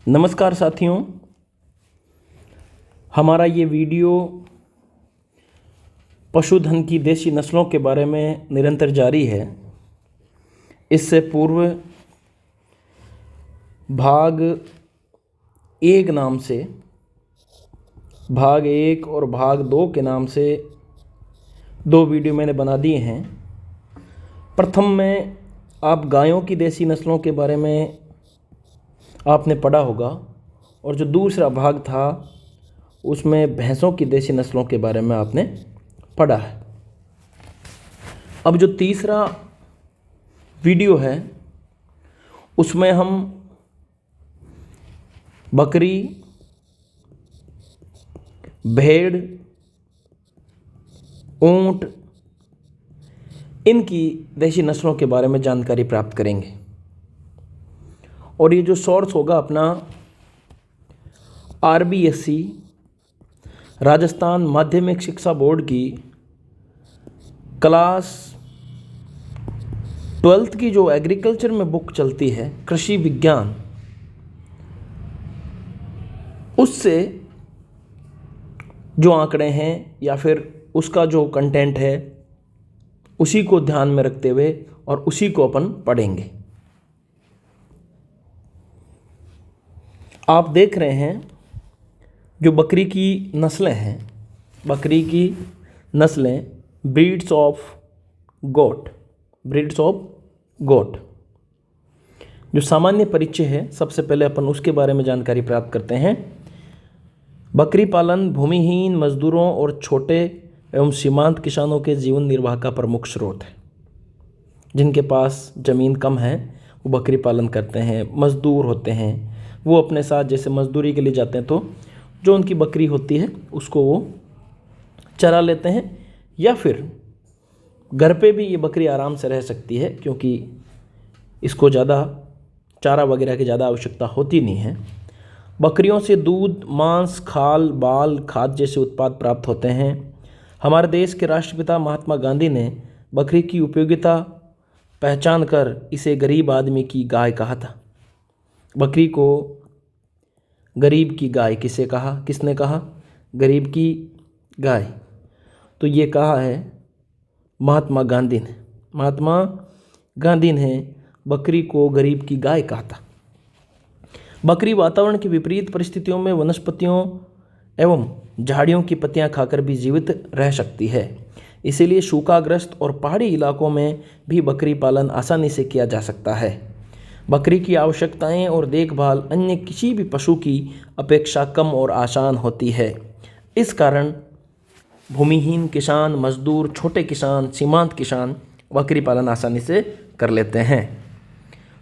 नमस्कार साथियों, हमारा ये वीडियो पशुधन की देसी नस्लों के बारे में निरंतर जारी है। इससे पूर्व भाग 1 नाम से, भाग 1 और भाग 2 के नाम से 2 वीडियो मैंने बना दिए हैं। प्रथम में आप गायों की देसी नस्लों के बारे में आपने पढ़ा होगा और जो दूसरा भाग था उसमें भैंसों की देसी नस्लों के बारे में आपने पढ़ा है। अब जो तीसरा वीडियो है उसमें हम बकरी, भेड़, ऊंट, इनकी देसी नस्लों के बारे में जानकारी प्राप्त करेंगे। और ये जो सोर्स होगा अपना RBSC राजस्थान माध्यमिक शिक्षा बोर्ड की क्लास 12th की जो एग्रीकल्चर में बुक चलती है, कृषि विज्ञान, उससे जो आंकड़े हैं या फिर उसका जो कंटेंट है उसी को ध्यान में रखते हुए और उसी को अपन पढ़ेंगे। आप देख रहे हैं जो बकरी की नस्लें हैं, बकरी की नस्लें ब्रीड्स ऑफ गोट, जो सामान्य परिचय है, सबसे पहले अपन उसके बारे में जानकारी प्राप्त करते हैं। बकरी पालन भूमिहीन मजदूरों और छोटे एवं सीमांत किसानों के जीवन निर्वाह का प्रमुख स्रोत है। जिनके पास ज़मीन कम है वो बकरी पालन करते हैं। मजदूर होते हैं, वो अपने साथ जैसे मजदूरी के लिए जाते हैं तो जो उनकी बकरी होती है उसको वो चरा लेते हैं, या फिर घर पे भी ये बकरी आराम से रह सकती है क्योंकि इसको ज़्यादा चारा वगैरह की ज़्यादा आवश्यकता होती नहीं है। बकरियों से दूध, मांस, खाल, बाल, खाद जैसे उत्पाद प्राप्त होते हैं। हमारे देश के राष्ट्रपिता महात्मा गांधी ने बकरी की उपयोगिता पहचान कर इसे गरीब आदमी की गाय कहा था। बकरी को गरीब की गाय किसने कहा? गरीब की गाय। तो ये कहा है महात्मा गांधी ने। महात्मा गांधी ने बकरी को गरीब की गाय कहा था। बकरी वातावरण की विपरीत परिस्थितियों में वनस्पतियों एवं झाड़ियों की पत्तियां खाकर भी जीवित रह सकती है। इसीलिए सूखाग्रस्त और पहाड़ी इलाकों में भी बकरी पालन आसानी से किया जा सकता है। बकरी की आवश्यकताएं और देखभाल अन्य किसी भी पशु की अपेक्षा कम और आसान होती है। इस कारण भूमिहीन किसान, मजदूर, छोटे किसान, सीमांत किसान बकरी पालन आसानी से कर लेते हैं।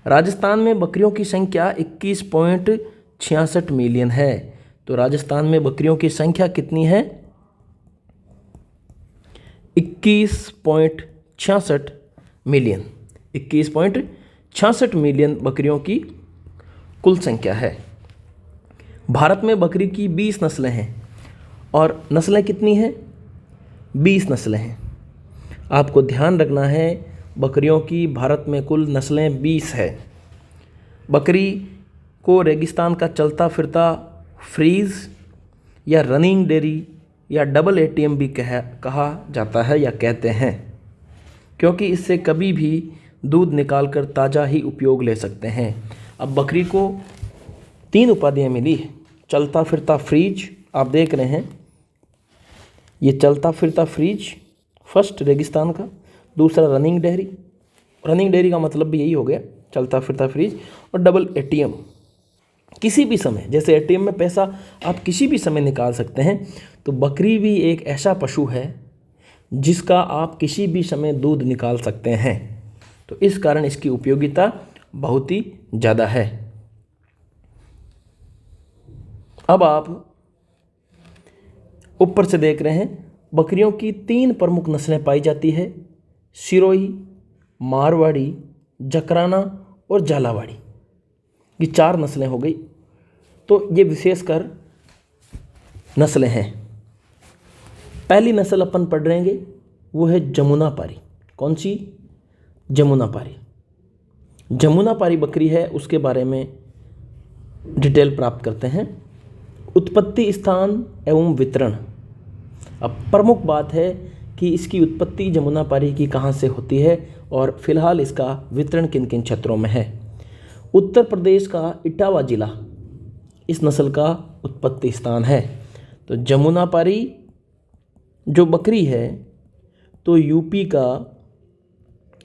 राजस्थान में बकरियों की संख्या 21.66 मिलियन है। तो राजस्थान में बकरियों की संख्या कितनी है? 21.66 मिलियन। 21.66 मिलियन बकरियों की कुल संख्या है। भारत में बकरी की 20 नस्लें हैं। और नस्लें कितनी हैं? 20 नस्लें हैं। आपको ध्यान रखना है, बकरियों की भारत में कुल नस्लें 20 है। बकरी को रेगिस्तान का चलता फिरता फ्रीज या रनिंग डेयरी या डबल ATM भी कहा जाता है या कहते हैं, क्योंकि इससे कभी भी दूध निकालकर ताज़ा ही उपयोग ले सकते हैं। अब बकरी को 3 उपाधियाँ मिली है। चलता फिरता फ्रीज, आप देख रहे हैं ये चलता फिरता फ्रीज फर्स्ट रेगिस्तान का, दूसरा रनिंग डेयरी का मतलब भी यही हो गया, चलता फिरता फ्रीज। और डबल ATM, किसी भी समय, जैसे ATM में पैसा आप किसी भी समय निकाल सकते हैं, तो बकरी भी एक ऐसा पशु है जिसका आप किसी भी समय दूध निकाल सकते हैं। तो इस कारण इसकी उपयोगिता बहुत ही ज़्यादा है। अब आप ऊपर से देख रहे हैं, बकरियों की 3 प्रमुख नस्लें पाई जाती है: सिरोही, मारवाड़ी, जकराना और झालावाड़ी। ये 4 नस्लें हो गई। तो ये विशेषकर नस्लें हैं। पहली नस्ल अपन पढ़ रहेंगे वो है जमुनापारी। कौन सी? जमुनापारी। जमुनापारी बकरी है, उसके बारे में डिटेल प्राप्त करते हैं। उत्पत्ति स्थान एवं वितरण। अब प्रमुख बात है कि इसकी उत्पत्ति जमुनापारी की कहाँ से होती है और फिलहाल इसका वितरण किन किन क्षेत्रों में है। उत्तर प्रदेश का इटावा जिला इस नस्ल का उत्पत्ति स्थान है। तो जमुनापारी जो बकरी है तो यूपी का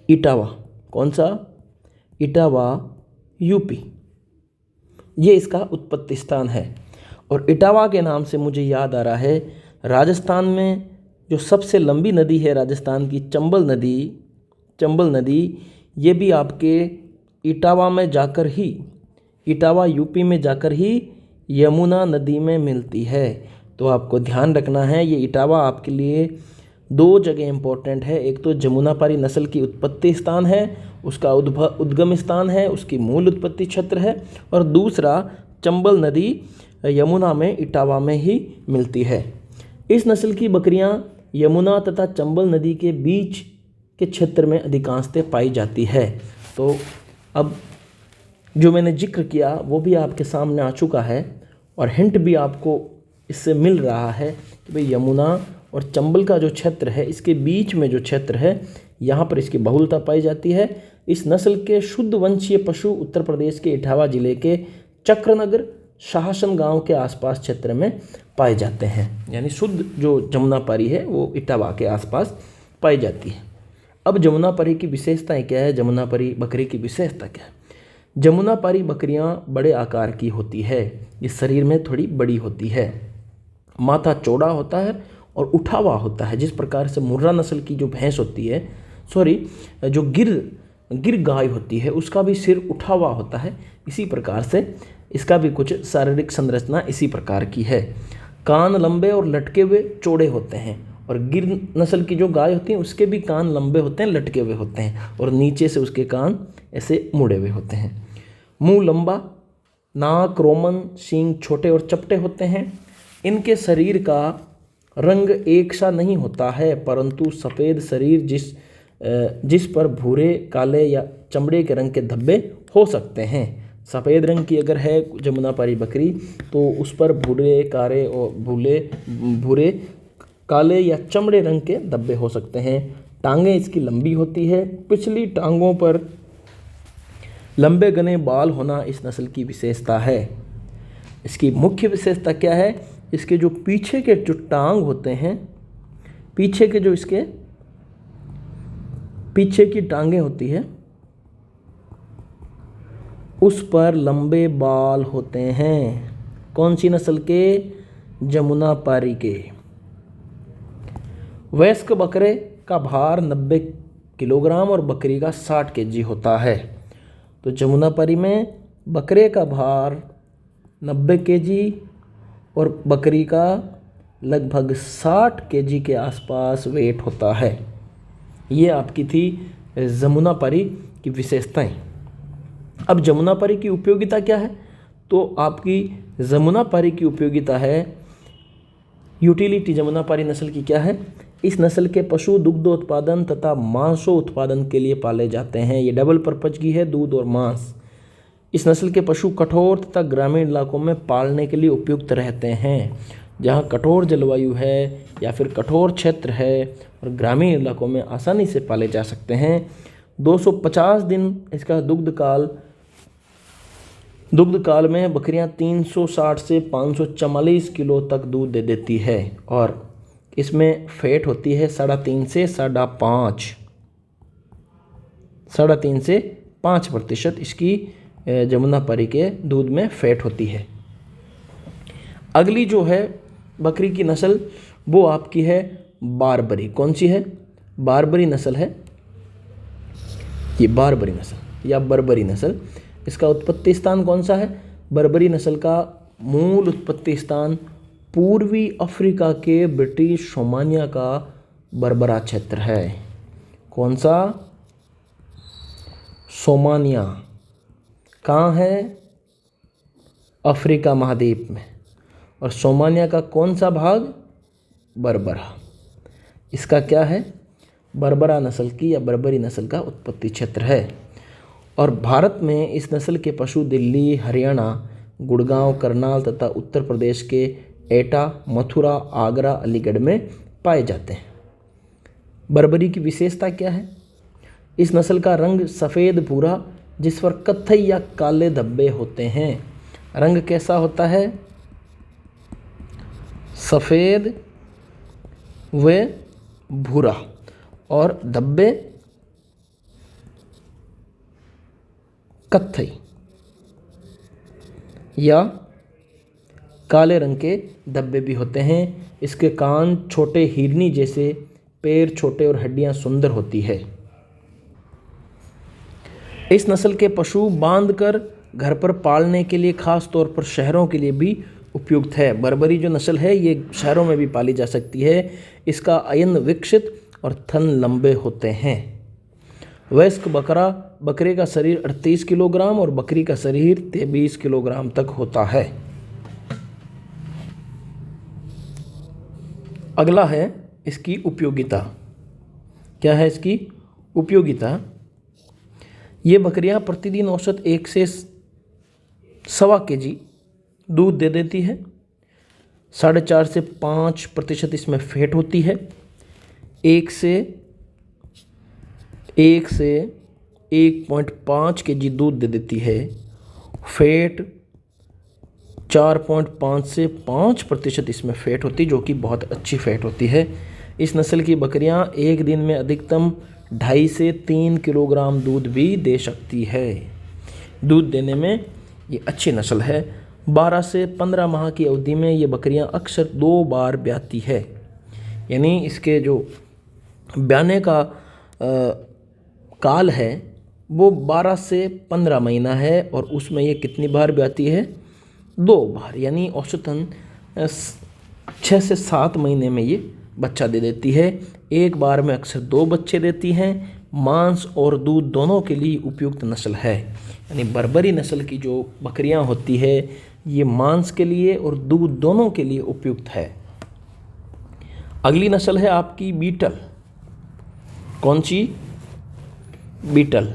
इटावा, कौन सा, इटावा यूपी, ये इसका उत्पत्ति स्थान है। और इटावा के नाम से मुझे याद आ रहा है, राजस्थान में जो सबसे लंबी नदी है राजस्थान की, चंबल नदी, ये भी आपके इटावा में जाकर ही, इटावा यूपी में जाकर ही यमुना नदी में मिलती है। तो आपको ध्यान रखना है, ये इटावा आपके लिए दो जगह इम्पोर्टेंट है। एक तो जमुनापारी नस्ल की उत्पत्ति स्थान है, उसका उद्गम स्थान है, उसकी मूल उत्पत्ति क्षेत्र है, और दूसरा चंबल नदी यमुना में इटावा में ही मिलती है। इस नस्ल की बकरियां यमुना तथा चंबल नदी के बीच के क्षेत्र में अधिकांशतः पाई जाती है। तो अब जो मैंने जिक्र किया वो भी आपके सामने आ चुका है और हिंट भी आपको इससे मिल रहा है कि भाई यमुना और चंबल का जो क्षेत्र है, इसके बीच में जो क्षेत्र है, यहाँ पर इसकी बहुलता पाई जाती है। इस नस्ल के शुद्ध वंशीय पशु उत्तर प्रदेश के इटावा जिले के चक्रनगर शाहसन गांव के आसपास क्षेत्र में पाए जाते हैं। यानी शुद्ध जो जमुनापारी है वो इटावा के आसपास पाई जाती है। अब जमुनापारी की विशेषताएं क्या है, जमुनापारी बकरी की विशेषता क्या है। जमुनापारी बकरियां बड़े आकार की होती है, ये शरीर में थोड़ी बड़ी होती है, माथा चौड़ा होता है और उठा हुआ होता है। जिस प्रकार से मुर्रा नस्ल की जो भैंस होती है, जो गिर गाय होती है, उसका भी सिर उठा हुआ होता है, इसी प्रकार से इसका भी कुछ शारीरिक संरचना इसी प्रकार की है। कान लंबे और लटके हुए चौड़े होते हैं, और गिर नस्ल की जो गाय होती है उसके भी कान लंबे होते हैं, लटके हुए होते हैं, और नीचे से उसके कान ऐसे मुड़े हुए होते हैं। मुंह लंबा, नाक रोमन, सींग छोटे और चपटे होते हैं। इनके शरीर का रंग एक सा नहीं होता है, परंतु सफ़ेद शरीर जिस पर भूरे, काले या चमड़े के रंग के धब्बे हो सकते हैं। सफ़ेद रंग की अगर है जमुनापारी बकरी तो उस पर भूरे, काले या चमड़े रंग के धब्बे हो सकते हैं। टांगें इसकी लंबी होती है, पिछली टांगों पर लंबे घने बाल होना इस नस्ल की विशेषता है। इसकी मुख्य विशेषता क्या है, इसके जो पीछे के जो टांग होते हैं, पीछे के जो इसके पीछे की टांगें होती है उस पर लंबे बाल होते हैं। कौन सी नस्ल के, जमुनापारी के। वयस्क बकरे का भार 90 किलोग्राम और बकरी का 60 केजी होता है। तो जमुनापारी में बकरे का भार 90 केजी और बकरी का लगभग 60 केजी के आसपास वेट होता है। ये आपकी थी जमुनापारी की विशेषताएं। अब जमुनापारी की उपयोगिता क्या है, तो आपकी जमुनापारी की उपयोगिता है, यूटिलिटी जमुनापारी नस्ल की क्या है, इस नस्ल के पशु दुग्ध उत्पादन तथा मांसो उत्पादन के लिए पाले जाते हैं। ये डबल पर्पज की है, दूध और मांस। इस नस्ल के पशु कठोर तथा ग्रामीण इलाकों में पालने के लिए उपयुक्त रहते हैं। जहाँ कठोर जलवायु है या फिर कठोर क्षेत्र है और ग्रामीण इलाकों में आसानी से पाले जा सकते हैं। 250 दिन इसका दुग्ध काल में बकरियां 360 से 544 किलो तक दूध दे देती है और इसमें फैट होती है 3.5 से 5.5% इसकी जमुनापारी के दूध में फैट होती है। अगली जो है बकरी की नस्ल वो आपकी है बारबरी। कौन सी है, बारबरी नस्ल है ये, बारबरी नस्ल या बर्बरी नस्ल। इसका उत्पत्ति स्थान कौन सा है, बर्बरी नस्ल का मूल उत्पत्ति स्थान पूर्वी अफ्रीका के ब्रिटिश सोमानिया का बर्बरा क्षेत्र है। कौन सा, सोमानिया कहाँ है, अफ्रीका महाद्वीप में, और सोमानिया का कौन सा भाग, बर्बरा। इसका क्या है, बर्बरा नस्ल की या बर्बरी नस्ल का उत्पत्ति क्षेत्र है। और भारत में इस नस्ल के पशु दिल्ली, हरियाणा, गुड़गांव, करनाल तथा उत्तर प्रदेश के एटा, मथुरा, आगरा, अलीगढ़ में पाए जाते हैं। बर्बरी की विशेषता क्या है? इस नस्ल का रंग सफ़ेद भूरा जिस पर कत्थई या काले धब्बे होते हैं। रंग कैसा होता है? सफ़ेद व भूरा और धब्बे कत्थई या काले रंग के धब्बे भी होते हैं। इसके कान छोटे हिरनी जैसे, पैर छोटे और हड्डियां सुंदर होती है। इस नस्ल के पशु बांधकर घर पर पालने के लिए, खास तौर पर शहरों के लिए भी उपयुक्त है। बर्बरी जो नस्ल है ये शहरों में भी पाली जा सकती है। इसका अयन विकसित और थन लंबे होते हैं। वयस्क बकरे का शरीर 38 किलोग्राम और बकरी का शरीर 23 किलोग्राम तक होता है। अगला है इसकी उपयोगिता। क्या है इसकी उपयोगिता? ये बकरियां प्रतिदिन औसत 1 से 1.25 kg दूध दे देती है। 4.5 से 5% इसमें फैट होती है। 1 से 1.5 kg दूध दे देती है। फैट 4.5 से 5% इसमें फैट होती है, जो कि बहुत अच्छी फैट होती है। इस नस्ल की बकरियां एक दिन में अधिकतम 2.5 से 3 किलोग्राम दूध भी दे सकती है। दूध देने में ये अच्छी नस्ल है। 12 से 15 माह की अवधि में ये बकरियां अक्सर 2 बार ब्याती है। यानी इसके जो ब्याने का काल है वो 12 से 15 महीना है और उसमें ये कितनी बार ब्याती है? 2 बार। यानी औसतन 6 से 7 महीने में ये बच्चा दे देती है। एक बार में अक्सर 2 बच्चे देती हैं। मांस और दूध दोनों के लिए उपयुक्त नस्ल है। यानी बर्बरी नस्ल की जो बकरियां होती है ये मांस के लिए और दूध दोनों के लिए उपयुक्त है। अगली नस्ल है आपकी बीटल। कौन सी? बीटल।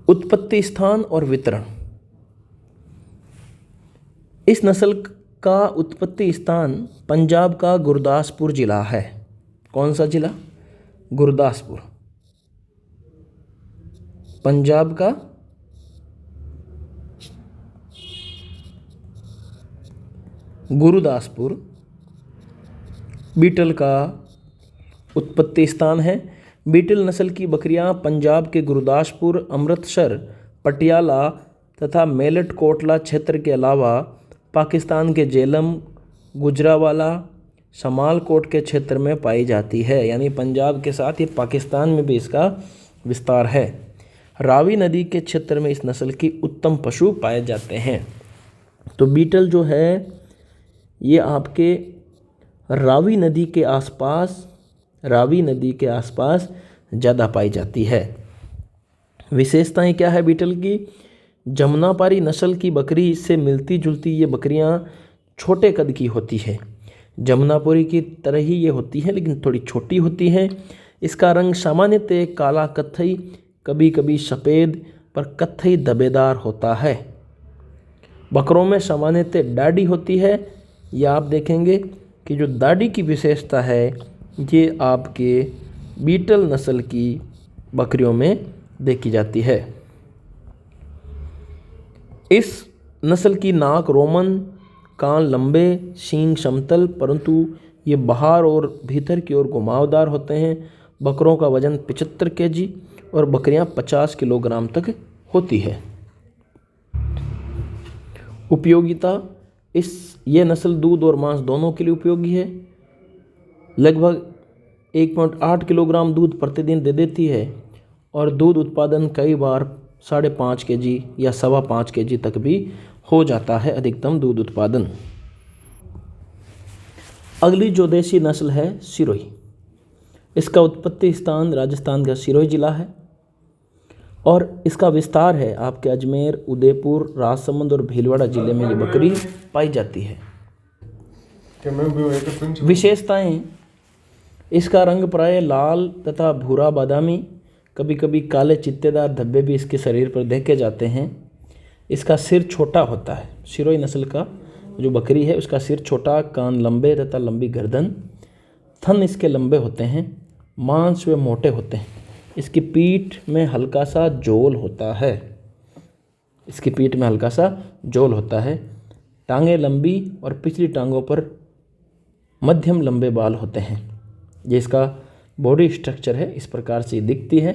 उत्पत्ति स्थान और वितरण। इस नस्ल का उत्पत्ति स्थान पंजाब का गुरदासपुर जिला है। कौन सा जिला? गुरदासपुर। पंजाब का गुरदासपुर बीटल का उत्पत्ति स्थान है। बीटल नस्ल की बकरियां पंजाब के गुरदासपुर, अमृतसर, पटियाला तथा मेलटकोटला क्षेत्र के अलावा पाकिस्तान के जेलम, गुजरावाला, समालकोट के क्षेत्र में पाई जाती है। यानी पंजाब के साथ ये पाकिस्तान में भी इसका विस्तार है। रावी नदी के क्षेत्र में इस नस्ल की उत्तम पशु पाए जाते हैं। तो बीटल जो है ये आपके रावी नदी के आसपास ज़्यादा पाई जाती है। विशेषताएं क्या है बीटल की? जमुनापारी नस्ल की बकरी से मिलती जुलती ये बकरियां छोटे कद की होती है। जमुनापुरी की तरह ही ये होती है लेकिन थोड़ी छोटी होती है। इसका रंग सामान्यतः काला कत्थई, कभी कभी सफ़ेद पर कत्थई धब्बेदार होता है। बकरों में सामान्यतः दाढ़ी होती है। यह आप देखेंगे कि जो दाढ़ी की विशेषता है ये आपके बीटल नस्ल की बकरियों में देखी जाती है। इस नस्ल की नाक रोमन, कान लंबे, सींग समतल परंतु ये बाहर और भीतर की ओर घुमावदार होते हैं। बकरों का वजन 75 kg और बकरियां 50 किलोग्राम तक होती है। उपयोगिता, ये नस्ल दूध और मांस दोनों के लिए उपयोगी है। लगभग 1.8 किलोग्राम दूध प्रतिदिन दे देती है और दूध उत्पादन कई बार 5.5 kg या 5.25 kg तक भी हो जाता है अधिकतम दूध उत्पादन। अगली जो देसी नस्ल है सिरोही। इसका उत्पत्ति स्थान राजस्थान का सिरोही जिला है और इसका विस्तार है आपके अजमेर, उदयपुर, राजसमंद और भीलवाड़ा जिले में ये बकरी पाई जाती है। विशेषताएं, इसका रंग प्राय लाल तथा भूरा बादामी, कभी कभी काले चित्तेदार धब्बे भी इसके शरीर पर देखे जाते हैं। इसका सिर छोटा होता है। सिरोही नस्ल का जो बकरी है उसका सिर छोटा, कान लंबे तथा लंबी गर्दन, थन इसके लंबे होते हैं, मांस वे मोटे होते हैं। इसकी पीठ में हल्का सा जोल होता है। इसकी पीठ में हल्का सा जोल होता है। टांगें लंबी और पिछली टांगों पर मध्यम लंबे बाल होते हैं। ये इसका बॉडी स्ट्रक्चर है, इस प्रकार से दिखती है।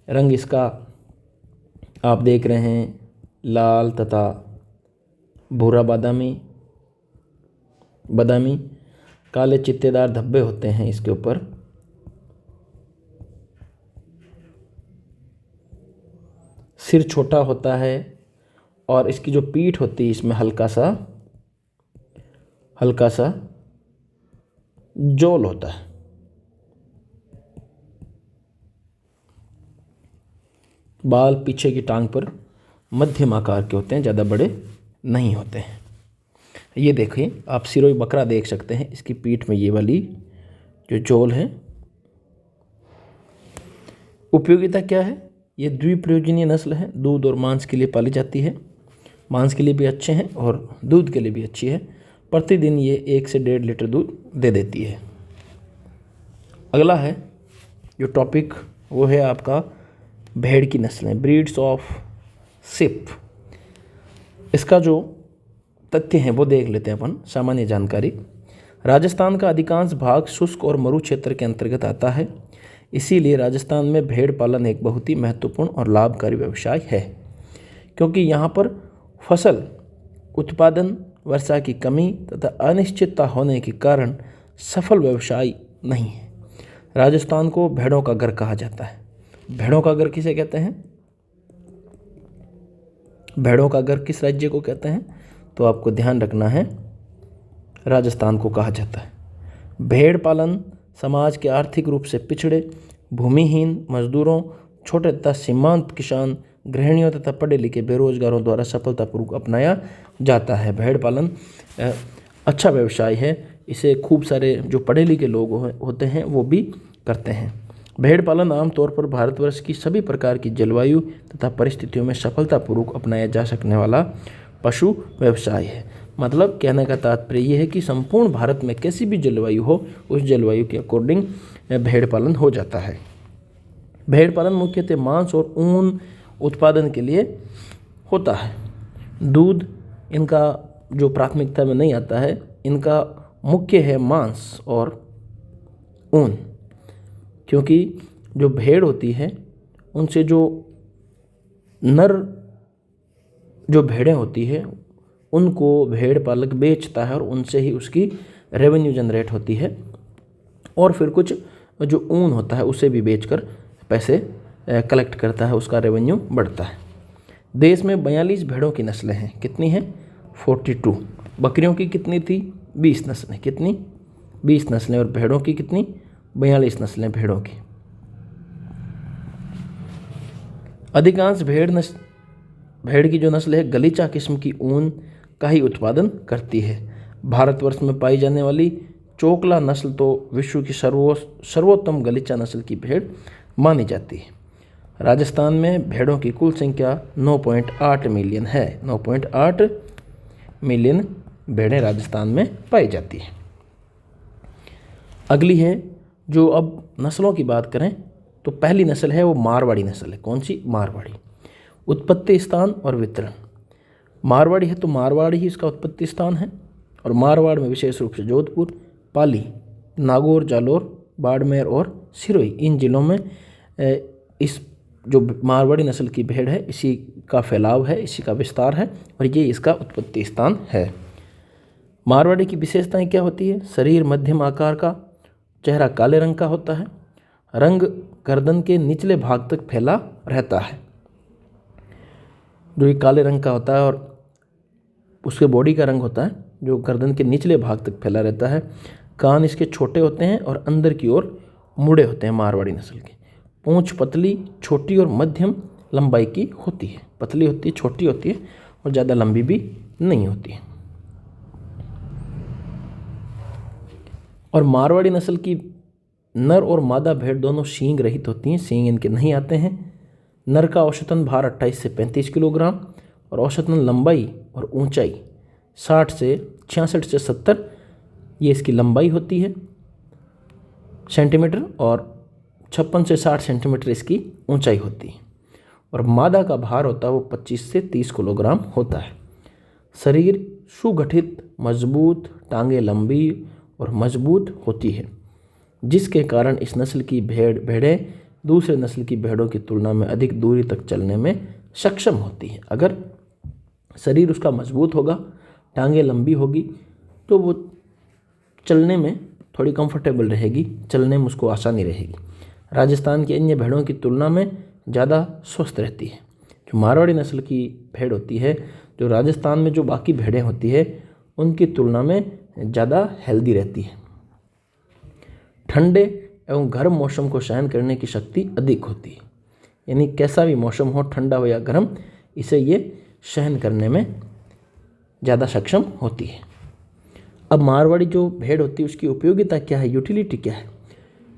रंग इसका आप देख रहे हैं लाल तथा भूरा बादामी, काले चित्तेदार धब्बे होते हैं इसके ऊपर। सिर छोटा होता है और इसकी जो पीठ होती है इसमें हल्का सा जोल होता है। बाल पीछे की टांग पर मध्यम आकार के होते हैं, ज़्यादा बड़े नहीं होते हैं। ये देखिए आप सिरोही बकरा देख सकते हैं, इसकी पीठ में ये वाली जो जोल है। उपयोगिता क्या है? ये द्विप्रयोजनीय नस्ल है, दूध और मांस के लिए पाली जाती है। मांस के लिए भी अच्छे हैं और दूध के लिए भी अच्छी है। प्रतिदिन ये 1 से 1.5 लीटर दूध दे देती है। अगला है जो टॉपिक वो है आपका भेड़ की नस्लें, ब्रीड्स ऑफ शिप। इसका जो तथ्य हैं वो देख लेते हैं अपन। सामान्य जानकारी, राजस्थान का अधिकांश भाग शुष्क और मरु क्षेत्र के अंतर्गत आता है। इसीलिए राजस्थान में भेड़ पालन एक बहुत ही महत्वपूर्ण और लाभकारी व्यवसाय है, क्योंकि यहाँ पर फसल उत्पादन, वर्षा की कमी तथा अनिश्चितता होने के कारण सफल व्यवसाय नहीं है। राजस्थान को भेड़ों का घर कहा जाता है। भेड़ों का घर किसे कहते हैं? भेड़ों का घर किस राज्य को कहते हैं? तो आपको ध्यान रखना है, राजस्थान को कहा जाता है। भेड़ पालन समाज के आर्थिक रूप से पिछड़े, भूमिहीन मजदूरों, छोटे तथा सीमांत किसान, गृहिणियों तथा पढ़े लिखे बेरोजगारों द्वारा सफलतापूर्वक अपनाया जाता है। भेड़ पालन अच्छा व्यवसाय है। इसे खूब सारे जो पढ़े लिखे लोग होते हैं वो भी करते हैं। भेड़ पालन आमतौर पर भारतवर्ष की सभी प्रकार की जलवायु तथा परिस्थितियों में सफलतापूर्वक अपनाया जा सकने वाला पशु व्यवसाय है। मतलब कहने का तात्पर्य यह है कि संपूर्ण भारत में कैसी भी जलवायु हो, उस जलवायु के अकॉर्डिंग भेड़ पालन हो जाता है। भेड़ पालन मुख्यतः मांस और ऊन उत्पादन के लिए होता है। दूध इनका जो प्राथमिकता में नहीं आता है, इनका मुख्य है मांस और ऊन, क्योंकि जो भेड़ होती है उनसे जो नर जो भेड़ें होती है उनको भेड़ पालक बेचता है और उनसे ही उसकी रेवेन्यू जनरेट होती है। और फिर कुछ जो ऊन होता है उसे भी बेचकर पैसे कलेक्ट करता है, उसका रेवेन्यू बढ़ता है। देश में 42 भेड़ों की नस्लें हैं। कितनी हैं? 42। बकरियों की कितनी थी? 20 नस्लें। कितनी? 20 नस्लें। और भेड़ों की कितनी? 42 नस्लें भेड़ों की। अधिकांश भेड़ की जो नस्ल है गलीचा किस्म की ऊन का ही उत्पादन करती है। भारतवर्ष में पाई जाने वाली चोकला नस्ल तो विश्व की सर्वोत्तम गलीचा नस्ल की भेड़ मानी जाती है। राजस्थान में भेड़ों की कुल संख्या 9.8 मिलियन है। 9.8 मिलियन भेड़ें राजस्थान में पाई जाती है। अगली है जो अब नस्लों की बात करें तो पहली नस्ल है वो मारवाड़ी नस्ल है। कौन सी? मारवाड़ी। उत्पत्ति स्थान और वितरण, मारवाड़ी है तो मारवाड़ी ही इसका उत्पत्ति स्थान है। और मारवाड़ में विशेष रूप से जोधपुर, पाली, नागौर, जालोर, बाड़मेर और सिरोही, इन जिलों में इस जो मारवाड़ी नस्ल की भेड़ है इसी का फैलाव है, इसी का विस्तार है और ये इसका उत्पत्ति स्थान है। मारवाड़ी की विशेषताएं क्या होती है? शरीर मध्यम आकार का, चेहरा काले रंग का होता है, रंग गर्दन के निचले भाग तक फैला रहता है, जो ये काले रंग का होता है, और उसके बॉडी का रंग होता है जो गर्दन के निचले भाग तक फैला रहता है। कान इसके छोटे होते हैं और अंदर की ओर मुड़े होते हैं मारवाड़ी नस्ल के। पूंछ पतली, छोटी और मध्यम लंबाई की होती है। पतली होती है, छोटी होती है और ज़्यादा लंबी भी नहीं होती है। और मारवाड़ी नस्ल की नर और मादा भेड़ दोनों सींग रहित होती हैं, सींग इनके नहीं आते हैं। नर का औसतन भार 28 से 35 किलोग्राम और औसतन लंबाई और ऊंचाई 60 से 66 से 70 ये इसकी लंबाई होती है सेंटीमीटर, और 56 से 60 सेंटीमीटर इसकी ऊंचाई होती है। और मादा का भार होता है वो 25 से 30 किलोग्राम होता है। शरीर सुगठित, मजबूत, टांगें लंबी और मजबूत होती है, जिसके कारण इस नस्ल की भेड़ें दूसरे नस्ल की भेड़ों की तुलना में अधिक दूरी तक चलने में सक्षम होती हैं। अगर शरीर उसका मजबूत होगा, टांगें लंबी होगी, तो वो चलने में थोड़ी कंफर्टेबल रहेगी, चलने में उसको आसानी रहेगी। राजस्थान की अन्य भेड़ों की तुलना में ज़्यादा स्वस्थ रहती है। जो मारवाड़ी नस्ल की भेड़ होती है, जो राजस्थान में जो बाकी भेड़ें होती है उनकी तुलना में ज़्यादा हेल्दी रहती है। ठंडे एवं गर्म मौसम को सहन करने की शक्ति अधिक होती है, यानी कैसा भी मौसम हो, ठंडा हो या गर्म, इसे ये सहन करने में ज़्यादा सक्षम होती है। अब मारवाड़ी जो भेड़ होती है उसकी उपयोगिता क्या है, यूटिलिटी क्या है।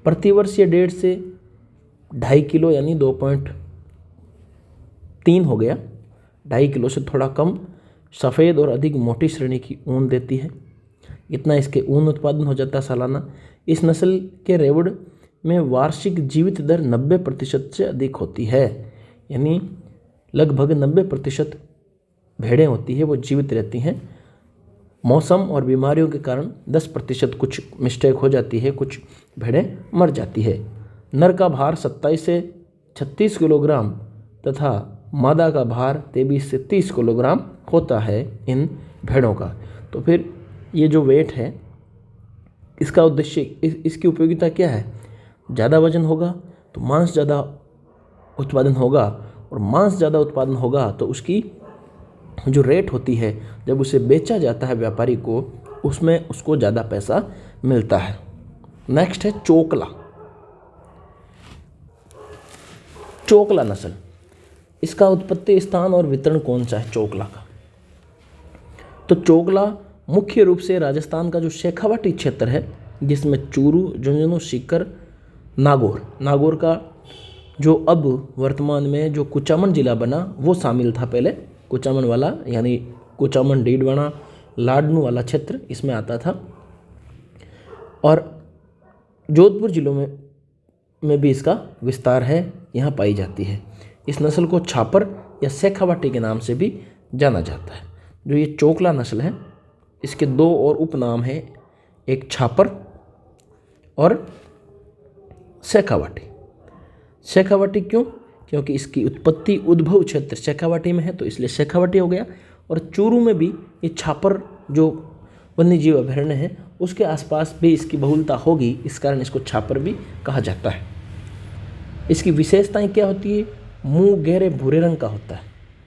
प्रतिवर्ष ये 1.5 से 2.5 किलो यानी 2.3 हो गया, 2.5 किलो से थोड़ा कम सफ़ेद और अधिक मोटी श्रेणी की ऊन देती है। इतना इसके ऊन उत्पादन हो जाता है सालाना। इस नस्ल के रेवड़ में वार्षिक जीवित दर 90% से अधिक होती है, यानी लगभग 90% भेड़ें होती है वो जीवित रहती हैं। मौसम और बीमारियों के कारण 10% कुछ मिस्टेक हो जाती है, कुछ भेड़ें मर जाती है। नर का भार 27 से 36 किलोग्राम तथा मादा का भार 23 से 30 किलोग्राम होता है इन भेड़ों का। तो फिर ये जो वेट है इसका उद्देश्य, इसकी उपयोगिता क्या है। ज़्यादा वजन होगा तो मांस ज़्यादा उत्पादन होगा, और मांस ज़्यादा उत्पादन होगा तो उसकी जो रेट होती है, जब उसे बेचा जाता है व्यापारी को, उसमें उसको ज़्यादा पैसा मिलता है। नेक्स्ट है चोकला। चोकला नस्ल, इसका उत्पत्ति स्थान और वितरण कौन सा है चोकला का। तो चोकला मुख्य रूप से राजस्थान का जो शेखावाटी क्षेत्र है, जिसमें चूरू, झुंझुनू, सीकर, नागौर का जो अब वर्तमान में जो कुचामन जिला बना वो शामिल था। पहले कुचामन वाला यानी कुचामन, डीडवाना, लाडनू वाला क्षेत्र इसमें आता था। और जोधपुर जिलों में भी इसका विस्तार है, यहाँ पाई जाती है। इस नस्ल को छापर या शेखावाटी के नाम से भी जाना जाता है। जो ये चोकला नस्ल है इसके 2 और उपनाम हैं, एक छापर और शेखावाटी। शेखावाटी क्यों? क्योंकि इसकी उत्पत्ति उद्भव क्षेत्र शेखावाटी में है, तो इसलिए शेखावाटी हो गया। और चूरू में भी ये छापर जो वन्यजीव अभयारण्य है उसके आसपास भी इसकी बहुलता होगी, इस कारण इसको छापर भी कहा जाता है। इसकी विशेषताएं क्या होती है? मुंह गहरे भूरे रंग का होता है।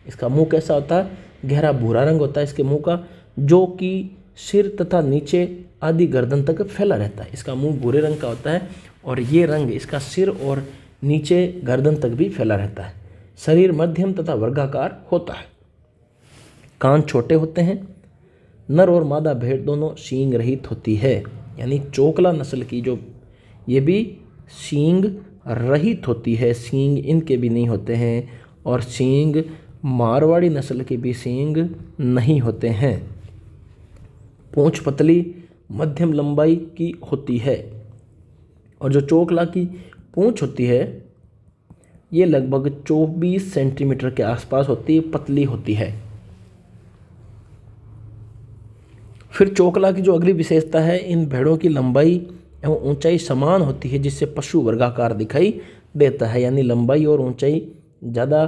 इसका मुंह कैसा होता है? गहरा भूरा रंग होता है इसके मुंह का, जो कि सिर तथा नीचे आदि गर्दन तक फैला रहता है। इसका मुंह भूरे रंग का होता है और ये रंग इसका सिर और नीचे गर्दन तक भी फैला रहता है। शरीर मध्यम तथा वर्गाकार होता है। कान छोटे होते हैं। नर और मादा भेड़ दोनों सींग रहित होती है, यानी चोकला नस्ल की जो ये भी सींग रहित होती है, सींग इनके भी नहीं होते हैं। और सींग मारवाड़ी नस्ल के भी सींग नहीं होते हैं। पूंछ पतली मध्यम लंबाई की होती है, और जो चोकला की पूंछ होती है ये लगभग 24 सेंटीमीटर के आसपास होती है, पतली होती है। फिर चोकला की जो अगली विशेषता है, इन भेड़ों की लंबाई एवं ऊंचाई समान होती है, जिससे पशु वर्गाकार दिखाई देता है। यानी लंबाई और ऊंचाई ज़्यादा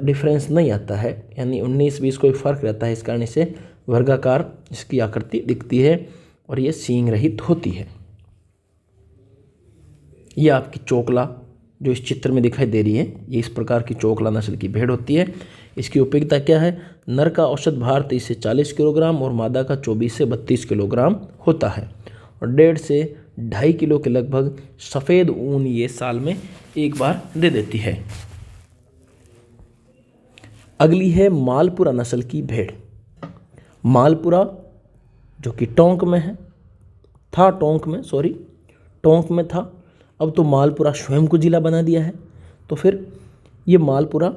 डिफरेंस नहीं आता है, यानी 19-20 कोई फर्क रहता है। इस कारण इसे वर्गाकार इसकी आकृति दिखती है और ये सींग रहित होती है। ये आपकी चोकला जो इस चित्र में दिखाई दे रही है, ये इस प्रकार की चोकला नस्ल की भेड़ होती है। इसकी उपयोगिता क्या है? नर का औसत भार 30 से 40 किलोग्राम और मादा का 24 से 32 किलोग्राम होता है, और 1.5 से 2.5 किलो के लगभग सफ़ेद ऊन ये साल में एक बार दे देती है। अगली है मालपुरा नस्ल की भेड़। मालपुरा जो कि टोंक में है, टोंक में टोंक में था, अब तो मालपुरा स्वयं को जिला बना दिया है। तो फिर ये मालपुरा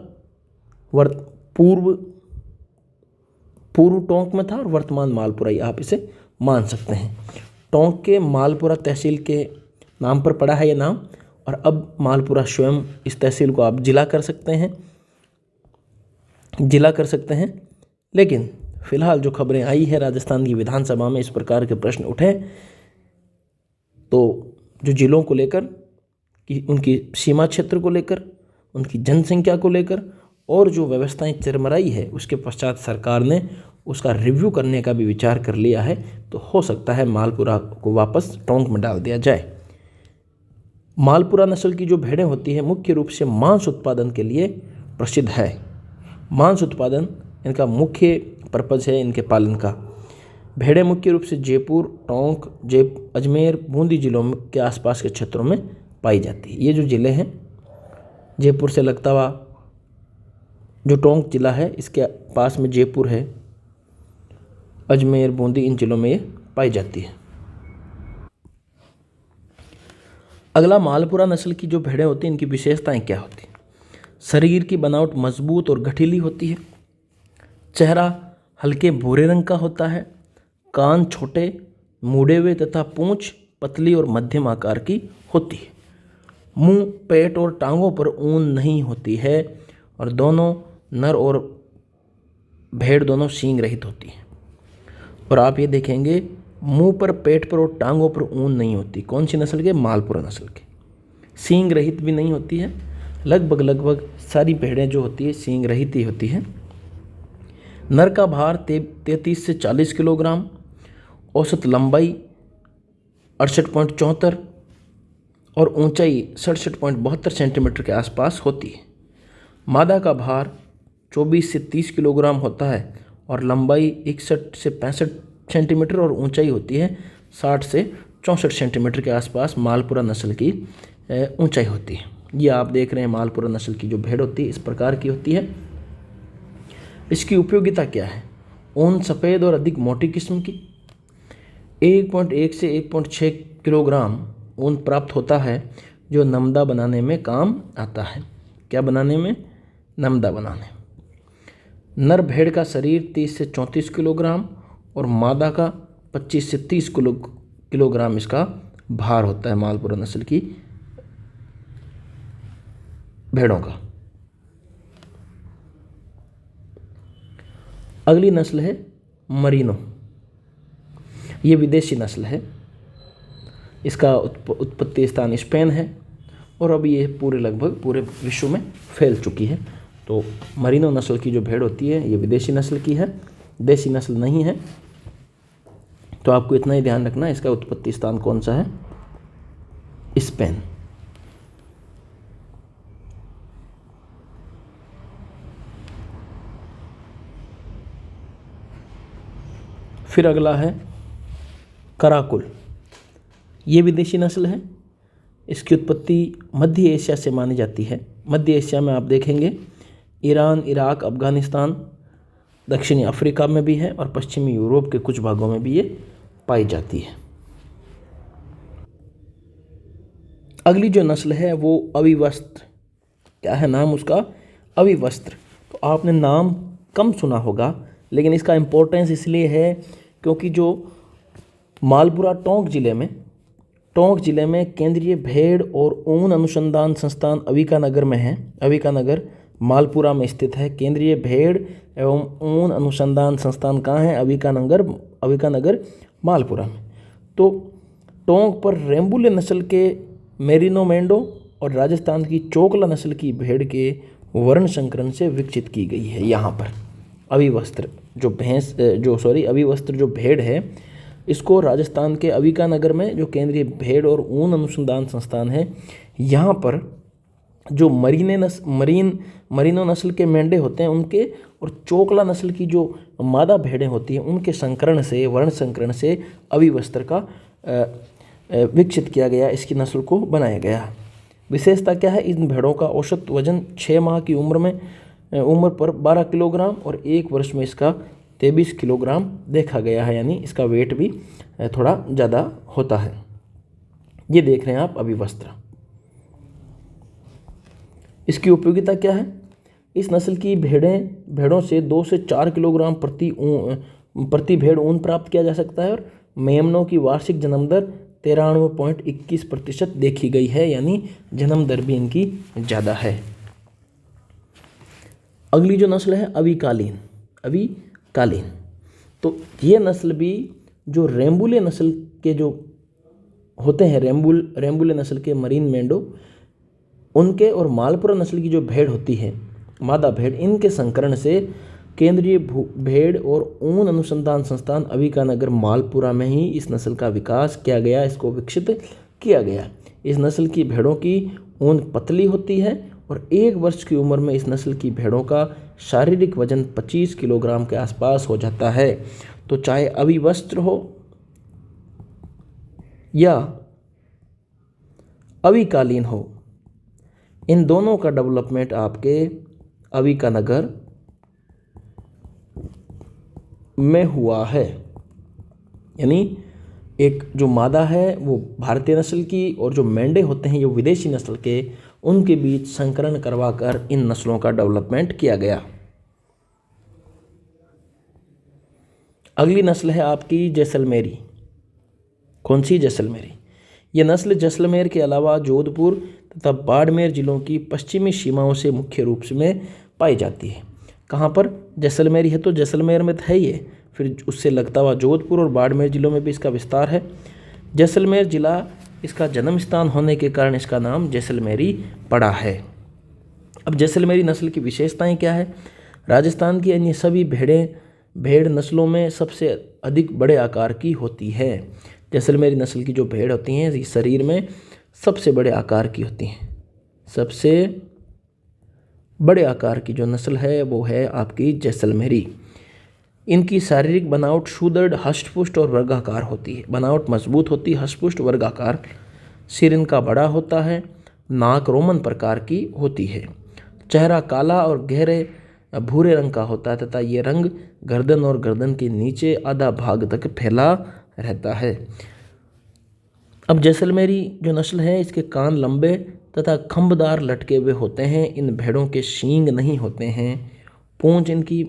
पूर्व टोंक में था और वर्तमान मालपुरा ही आप इसे मान सकते हैं। टोंक के मालपुरा तहसील के नाम पर पड़ा है ये नाम, और अब मालपुरा स्वयं इस तहसील को आप जिला कर सकते हैं। लेकिन फिलहाल जो खबरें आई है राजस्थान की विधानसभा में, इस प्रकार के प्रश्न उठे तो जो जिलों को लेकर कि उनकी सीमा क्षेत्र को लेकर, उनकी जनसंख्या को लेकर और जो व्यवस्थाएं चरमराई है, उसके पश्चात सरकार ने उसका रिव्यू करने का भी विचार कर लिया है। तो हो सकता है मालपुरा को वापस टोंक में डाल दिया जाए। मालपुरा नस्ल की जो भेड़ें होती हैं मुख्य रूप से मांस उत्पादन के लिए प्रसिद्ध है। मांस उत्पादन इनका मुख्य पर्पज़ है इनके पालन का। भेड़ें मुख्य रूप से जयपुर, टोंक, अजमेर, बूंदी जिलों के आसपास के क्षेत्रों में पाई जाती है। ये जो ज़िले हैं, जयपुर से लगता हुआ जो टोंक जिला है, इसके पास में जयपुर है, अजमेर, बूंदी, इन जिलों में ये पाई जाती है। अगला, मालपुरा नस्ल की जो भेड़ें होती हैं इनकी विशेषताएं क्या होती हैं? शरीर की बनावट मजबूत और गठीली होती है। चेहरा हल्के भूरे रंग का होता है। कान छोटे, मुड़े हुए तथा पूंछ पतली और मध्यम आकार की होती है। मुंह, पेट और टांगों पर ऊन नहीं होती है और दोनों नर और भेड़ दोनों सींग रहित होती है। और आप ये देखेंगे मुंह पर, पेट पर और टांगों पर ऊन नहीं होती। कौन सी नस्ल के? मालपुरा नस्ल के। सींग रहित भी नहीं होती है। लगभग सारी भेड़ें जो होती है सींग रहित ही होती है। नर का भार 33 से 40 किलोग्राम, औसत लंबाई 68.74 और ऊंचाई 67.72 सेंटीमीटर के आसपास होती है। मादा का भार 24 से 30 किलोग्राम होता है और लंबाई 61 से 65 सेंटीमीटर और ऊंचाई होती है 60 से 64 सेंटीमीटर के आसपास मालपुरा नस्ल की ऊंचाई होती है। ये आप देख रहे हैं मालपुरा नस्ल की जो भेड़ होती है इस प्रकार की होती है। इसकी उपयोगिता क्या है? ऊन सफ़ेद और अधिक मोटी किस्म की। 1.1 से 1.6 किलोग्राम ऊन प्राप्त होता है जो नमदा बनाने में काम आता है। क्या बनाने में? नमदा बनाने। नर भेड़ का शरीर 30 से 34 किलोग्राम और मादा का 25 से 30 किलोग्राम इसका भार होता है मालपुरा नस्ल की भेड़ों का। अगली नस्ल है मरीनो। ये विदेशी नस्ल है। इसका उत्पत्ति स्थान स्पेन है और अब ये लगभग पूरे विश्व में फैल चुकी है। तो मरीनो नस्ल की जो भेड़ होती है ये विदेशी नस्ल की है, देसी नस्ल नहीं है। तो आपको इतना ही ध्यान रखना, इसका उत्पत्ति स्थान कौन सा है? स्पेन। फिर अगला है कराकुल। ये विदेशी नस्ल है। इसकी उत्पत्ति मध्य एशिया से मानी जाती है। मध्य एशिया में आप देखेंगे ईरान, इराक, अफगानिस्तान, दक्षिणी अफ्रीका में भी है और पश्चिमी यूरोप के कुछ भागों में भी ये पाई जाती है। अगली जो नस्ल है वो अविवस्त्र। क्या है नाम उसका? अविवस्त्र। तो आपने नाम कम सुना होगा, लेकिन इसका इम्पोर्टेंस इसलिए है क्योंकि जो मालपुरा टोंक जिले में केंद्रीय भेड़ और ऊन अनुसंधान संस्थान अविकानगर में है। अविकानगर मालपुरा में स्थित है। केंद्रीय भेड़ एवं ऊन अनुसंधान संस्थान कहाँ है? अविकानगर मालपुरा में। तो टोंक पर रेम्बुले नस्ल के मेरिनो मैंडो और राजस्थान की चोकला नस्ल की भेड़ के वर्ण संकरण से विकसित की गई है। यहाँ पर अविवस्त्र जो भेड़ है, इसको राजस्थान के अविकानगर में जो केंद्रीय भेड़ और ऊन अनुसंधान संस्थान है, यहाँ पर जो मरीनो नस्ल के मेंढे होते हैं उनके और चोकला नस्ल की जो मादा भेड़ें होती हैं उनके वर्ण संकरण से अविवस्त्र का विकसित किया गया, इसकी नस्ल को बनाया गया। विशेषता क्या है? इन भेड़ों का औसत वजन 6 माह की उम्र पर 12 किलोग्राम और 1 वर्ष में इसका 23 किलोग्राम देखा गया है, यानी इसका वेट भी थोड़ा ज़्यादा होता है। ये देख रहे हैं आप अभिवस्त्र। इसकी उपयोगिता क्या है? इस नस्ल की भेड़ों से 2 से 4 किलोग्राम प्रति भेड़ ऊन प्राप्त किया जा सकता है और मेमनों की वार्षिक जन्म दर 93.21% देखी गई है, यानी जन्म दर भी इनकी ज़्यादा है। अगली जो नस्ल है अविकालीन। तो ये नस्ल भी जो रेम्बुले नस्ल के जो होते हैं, रेम्बुले नस्ल के मरीन मेंढो, उनके और मालपुरा नस्ल की जो भेड़ होती है, मादा भेड़, इनके संकरण से केंद्रीय भेड़ और ऊन अनुसंधान संस्थान अविकानगर मालपुरा में ही इस नस्ल का विकास किया गया, इसको विकसित किया गया। इस नस्ल की भेड़ों की ऊन पतली होती है और 1 वर्ष की उम्र में इस नस्ल की भेड़ों का शारीरिक वजन 25 किलोग्राम के आसपास हो जाता है। तो चाहे अविवस्त्र हो या अविकालीन हो, इन दोनों का डेवलपमेंट आपके अविकानगर में हुआ है। यानी एक जो मादा है वो भारतीय नस्ल की और जो मेंढे होते हैं ये विदेशी नस्ल के, उनके बीच संकरण करवाकर इन नस्लों का डेवलपमेंट किया गया। अगली नस्ल है आपकी जैसलमेरी। कौन सी? जैसलमेरी। ये नस्ल जैसलमेर के अलावा जोधपुर तथा बाड़मेर जिलों की पश्चिमी सीमाओं से मुख्य रूप में पाई जाती है। कहाँ पर? जैसलमेरी है तो जैसलमेर में है ये, फिर उससे लगता हुआ जोधपुर और बाड़मेर जिलों में भी इसका विस्तार है। जैसलमेर जिला इसका जन्म स्थान होने के कारण इसका नाम जैसलमेरी पड़ा है। अब जैसलमेरी नस्ल की विशेषताएं क्या है? राजस्थान की अन्य सभी भेड़ नस्लों में सबसे अधिक बड़े आकार की होती है। जैसलमेरी नस्ल की जो भेड़ होती हैं ये शरीर में सबसे बड़े आकार की होती हैं। सबसे बड़े आकार की जो नस्ल है वो है आपकी जैसलमेरी। इनकी शारीरिक बनावट सुदृढ़, हष्टपुष्ट और वर्गाकार होती है। बनावट मजबूत होती है, हष्टपुष्ट, वर्गाकार। सिर इनका बड़ा होता है। नाक रोमन प्रकार की होती है। चेहरा काला और गहरे भूरे रंग का होता है तथा ये रंग गर्दन और गर्दन के नीचे आधा भाग तक फैला रहता है। अब जैसलमेरी जो नस्ल है इसके कान लंबे तथा खंभदार लटके हुए होते हैं। इन भेड़ों के सींग नहीं होते हैं। पूंछ इनकी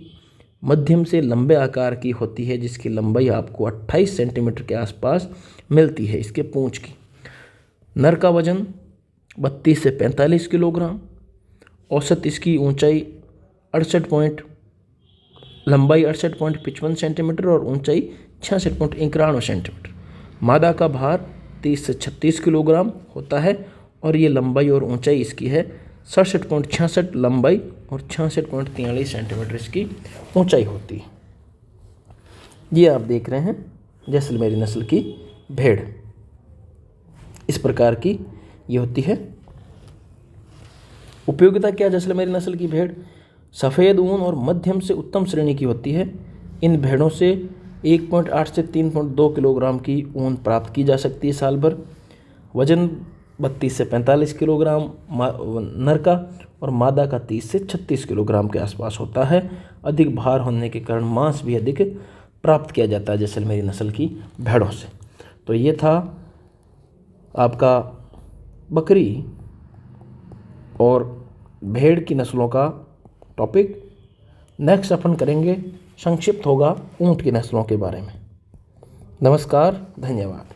मध्यम से लंबे आकार की होती है जिसकी लंबाई आपको 28 सेंटीमीटर के आसपास मिलती है इसके पूंछ की। नर का वजन 32 से 45 किलोग्राम। औसत इसकी ऊंचाई लंबाई 68.55 सेंटीमीटर और ऊंचाई 66.91 सेंटीमीटर। मादा का भार 30 से 36 किलोग्राम होता है और ये लंबाई और ऊंचाई इसकी है 67.66 लंबाई और 66.43 सेंटीमीटर इसकी ऊंचाई होती है। ये आप देख रहे हैं जैसलमेरी नस्ल की भेड़, इस प्रकार की ये होती है। उपयोगिता क्या? जैसलमेरी नस्ल की भेड़ सफ़ेद ऊन और मध्यम से उत्तम श्रेणी की होती है। इन भेड़ों से 1.8 से 3.2 किलोग्राम की ऊन प्राप्त की जा सकती है साल भर। वजन 32 से 45 किलोग्राम नर का और मादा का 30 से 36 किलोग्राम के आसपास होता है। अधिक भार होने के कारण मांस भी अधिक प्राप्त किया जाता है जैसलमेरी नस्ल की भेड़ों से। तो ये था आपका बकरी और भेड़ की नस्लों का टॉपिक। नेक्स्ट अपन करेंगे, संक्षिप्त होगा ऊंट की नस्लों के बारे में। नमस्कार, धन्यवाद।